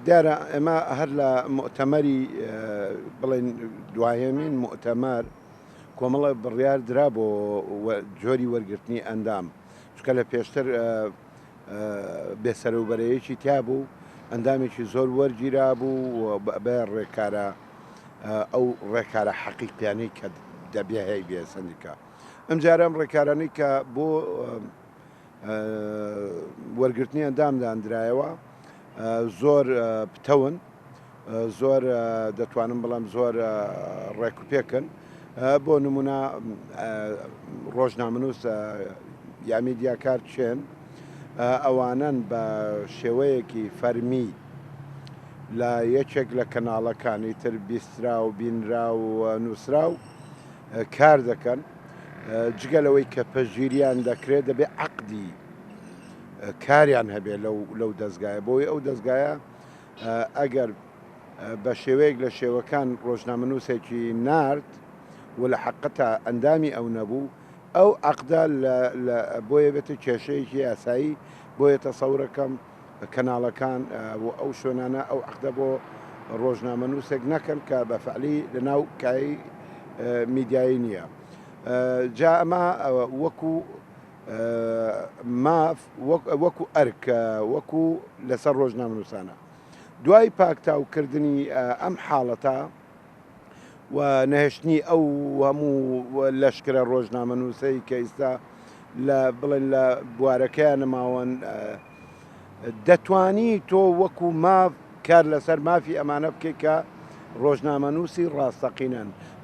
دیارە ئێمە هەر لە مؤتەمەری بڵێن دوایەمین مؤتەمەر کۆمەڵە بڕیار درا بۆ جۆری وەرگرتنی ئەندام چکە لە پێشتر بێسەرەوبەرەیەکی تیا بوو ئەندامێکی زۆر وەرگیرا بوو بە ڕێکارە ئەو ڕێکارە حەقیقیانەی کە دەبێ هەی بێ سەندیکا ئەم جارە ئەم ڕێکارانەی کە بۆ وەرگرتنی ئەندامدانرایەوە زۆر پتەون زۆر دەتوانم بڵام زۆر ڕێکوپێکن بۆ نمونە ڕۆژنامەنووس یا میدیاکار چێن ئەوانن بە شێوەیەکی فەرمی لە یەکێک لە کەناڵەکانی تر بیسترا و بینرا و نووسرا و کار دەکەن جگەلەوەی کە پەژگیریان دەکرێت دەبێت عەقدی کاریان هەبێ لەو دەستگایە بۆی ئەو دەستگایە ئەگەر بە شێوەیەک لە شێوەکان ڕۆژنامەنووسێکی نارد و لە حەقەتە ئەندامی ئەو نەبوو ئەو عەقدە بۆیە بێتە کێشەیەکی یاسایی بۆیە تەسەورەکەم کەناڵەکان و ئەو شوێنانە ئەو عەقدە بۆ ڕۆژنامەنووسێک نەکەن کە بە فەعلی لەناو کایی میدیایی نییە جا ئەمە وەکو ماف وەکو ئەرک وەکو لەسەر ڕۆژنامەنووسانە دوای پاکتاوکردنی ئەم حاڵەتە و نەهێشتنی ئەو هەموو لەشکرە ڕۆژنامەنووسەی کە ئێستا بڵێن لە بوارەکەیان نەماوەن دەتوانی تۆ وەکو ماف کار لەسەر مافی ئەمانە بکەیت کە ڕۆژنامەنووسی ڕاستەقینەن